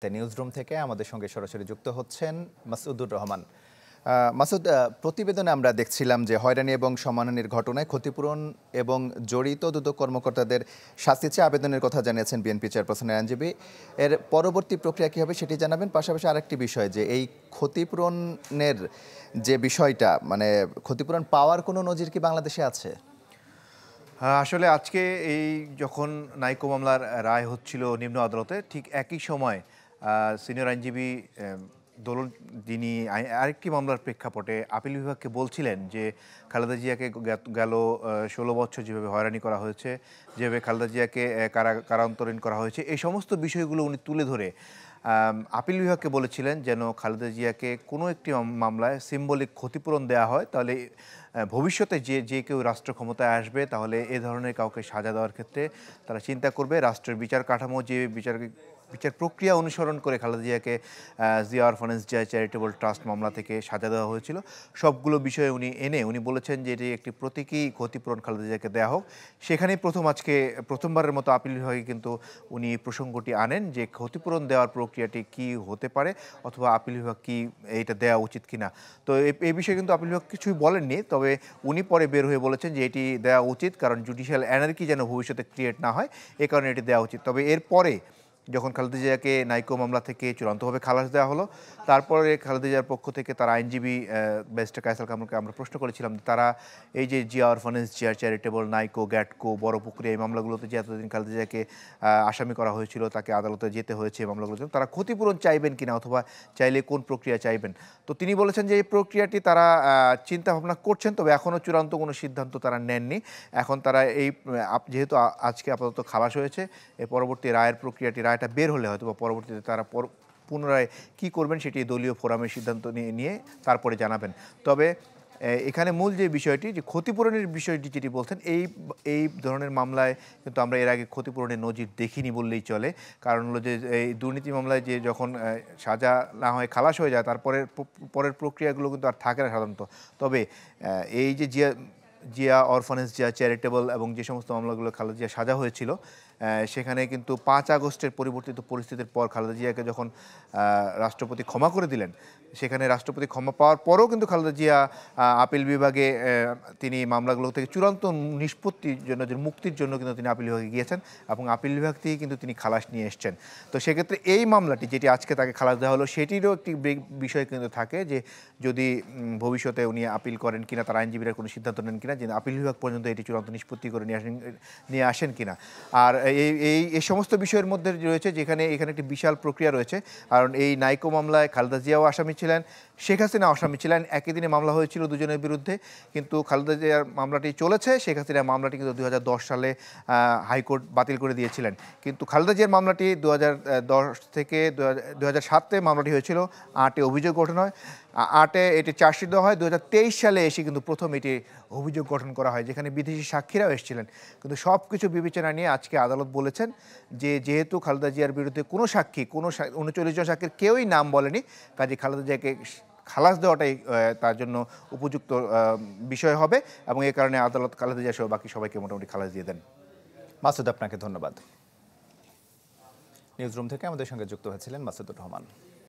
Newsroom থেকে আমাদের সঙ্গে সরাসরি যুক্ত হচ্ছেন মাসুদুর রহমান। মাসুদ, প্রতিবেদনে আমরা দেখছিলাম যে হয়রানি এবং সম্মানহানির ঘটনায় ক্ষতিপূরণ এবং জড়িত দুদক কর্মকর্তাদের শাস্তি চেয়ে আবেদনের কথা জানিয়েছেন বিএনপি চেয়ারপারসনের আইনজীবী। এর পরবর্তী প্রক্রিয়া কী হবে সেটি জানাবেন। পাশাপাশি আরেকটি বিষয় যে এই ক্ষতিপূরণের যে বিষয়টা, মানে ক্ষতিপূরণ পাওয়ার কোনো নজির কি বাংলাদেশে আছে? আসলে আজকে এই যখন নাইকো মামলার রায় হচ্ছিল নিম্ন আদালতে, ঠিক একই সময় সিনিয়র আইনজীবী দোলন, যিনি আরেকটি মামলার প্রেক্ষাপটে আপিল বিভাগকে বলছিলেন যে খালেদা জিয়াকে গেল 16 বছর যেভাবে হয়রানি করা হয়েছে, যেভাবে খালেদা জিয়াকে কারান্তরীণ করা হয়েছে, এই সমস্ত বিষয়গুলো উনি তুলে ধরে আপিল বিভাগকে বলেছিলেন যেন খালেদা জিয়াকে কোনো একটি মামলায় সিম্বলিক ক্ষতিপূরণ দেওয়া হয়, তাহলে ভবিষ্যতে যে কেউ রাষ্ট্র ক্ষমতায় আসবে তাহলে এ ধরনের কাউকে সাজা দেওয়ার ক্ষেত্রে তারা চিন্তা করবে। রাষ্ট্রের বিচার কাঠামো, যে বিচার প্রক্রিয়া অনুসরণ করে খালেদা জিয়াকে জিয়া অরফানেজ চ্যারিটেবল ট্রাস্ট মামলা থেকে সাজা দেওয়া হয়েছিল, সবগুলো বিষয়ে উনি বলেছেন যে এটি একটি প্রতীকী ক্ষতিপূরণ খালেদা জিয়াকে দেওয়া হোক। সেখানেই আজকে প্রথমবারের মতো আপিল বিভাগে কিন্তু উনি প্রসঙ্গটি আনেন যে ক্ষতিপূরণ দেওয়ার প্রক্রিয়াটি কি হতে পারে, অথবা আপিল বিভাগ কি এটা দেওয়া উচিত কিনা। তো এই বিষয়ে কিন্তু আপিল বিভাগ কিছুই বলেননি, তবে উনি পরে বের হয়ে বলেছেন যে এটি দেওয়া উচিত, কারণ জুডিশিয়াল অ্যানার্কি যেন ভবিষ্যতে ক্রিয়েট না হয়, এ কারণে এটি দেওয়া উচিত। তবে এরপরে যখন খালেদা জিয়াকে নাইকো মামলা থেকে চূড়ান্তভাবে খালাস দেওয়া হলো, তারপরে খালেদা জিয়ার পক্ষ থেকে তার আইনজীবী ব্যারিস্টার কায়সাল কামরুলকে আমরা প্রশ্ন করেছিলাম, তারা এই যে জিয়া অরফানেজ, জিয়া চ্যারিটেবল, নাইকো, গ্যাটকো, বড়পুকুরিয়া, এই মামলাগুলোতে যে এতদিন খালেদা জিয়াকে আসামি করা হয়েছিল, তাকে আদালতে যেতে হয়েছে এই মামলাগুলোর জন্য, তারা ক্ষতিপূরণ চাইবেন কিনা, অথবা চাইলে কোন প্রক্রিয়া চাইবেন। তো তিনি বলেছেন যে এই প্রক্রিয়াটি তারা চিন্তা ভাবনা করছেন, তবে এখনও চূড়ান্ত কোনো সিদ্ধান্ত তারা নেননি। এখন তারা যেহেতু আজকে আপাতত খালাস হয়েছে, এই পরবর্তী রায়টা বের হলে হয়তো বা পরবর্তীতে তারা পুনরায় কী করবেন সেটি দলীয় ফোরামের সিদ্ধান্ত নিয়ে তারপরে জানাবেন। তবে এখানে মূল যে বিষয়টি, যে ক্ষতিপূরণের বিষয়টি যেটি বলছেন, এই ধরনের মামলায় কিন্তু আমরা এর আগে ক্ষতিপূরণের নজির দেখিনি বললেই চলে। কারণ হলো যে এই দুর্নীতি মামলায় যে যখন সাজা না হয় খালাস হয়ে যায়, পরের প্রক্রিয়াগুলো কিন্তু আর থাকে না সাধারণত। তবে এই যে জিয়া অরফানেজ, জিয়া চ্যারিটেবল এবং যে সমস্ত মামলাগুলো খালেদা জিয়া সাজা হয়েছিল, সেখানে কিন্তু 5 আগস্টের পরিবর্তিত পরিস্থিতির পর খালেদা জিয়াকে যখন রাষ্ট্রপতি ক্ষমা করে দিলেন, সেখানে রাষ্ট্রপতি ক্ষমা পাওয়ার পরও কিন্তু খালেদা জিয়া আপিল বিভাগে তিনি মামলাগুলো থেকে চূড়ান্ত নিষ্পত্তির জন্য, যে মুক্তির জন্য কিন্তু তিনি আপিল বিভাগে গিয়েছেন, এবং আপিল বিভাগ থেকে কিন্তু তিনি খালাস নিয়ে এসছেন। তো সেক্ষেত্রে এই মামলাটি, যেটি আজকে তাকে খালাস দেওয়া হলো, সেটিরও একটি বিষয় কিন্তু থাকে যে যদি ভবিষ্যতে উনি আপিল করেন কিনা, তার আইনজীবীরা কোনো সিদ্ধান্ত নেন কিনা, যে আপিল বিভাগ পর্যন্ত এটি চূড়ান্ত নিষ্পত্তি করে নিয়ে আসেন কিনা। আর এই সমস্ত বিষয়ের মধ্যে রয়েছে যেখানে এখানে একটি বিশাল প্রক্রিয়া রয়েছে। কারণ এই নাইকো মামলায় খালেদা জিয়াও আসামি ছিলেন, শেখ হাসিনা আসামি ছিলেন। একই দিনে মামলা হয়েছিল দুজনের বিরুদ্ধে, কিন্তু খালেদা জিয়ার মামলাটি চলেছে, শেখ হাসিনার মামলাটি কিন্তু 2010 সালে হাইকোর্ট বাতিল করে দিয়েছিলেন। কিন্তু খালেদা জিয়ার মামলাটি 2010 থেকে 2007-তে মামলাটি হয়েছিল, 8-এ অভিযোগ গঠন হয়, 8-এ এটি চার্জশিট দেওয়া হয়, 2023 সালে এসে কিন্তু প্রথম এটি অভিযোগ গঠন করা হয়, যেখানে বিদেশি সাক্ষীরাও এসেছিলেন। কিন্তু সব কিছু বিবেচনা নিয়ে আজকে আদালত বলেছেন যে যেহেতু খালেদা জিয়ার বিরুদ্ধে কোনো 39 জন সাক্ষীর কেউই নাম বলেনি, কাজে খালেদা জিয়াকে খালাস দেওয়াটাই তার জন্য উপযুক্ত বিষয় হবে, এবং এ কারণে আদালত খালেদা জিয়া সহ বাকি সবাইকে মোটামুটি খালাস দিয়ে দেন। মাসুদ, আপনাকে ধন্যবাদ। নিউজরুম থেকে আমাদের সঙ্গে যুক্ত হয়েছিলেন মাসুদুর রহমান।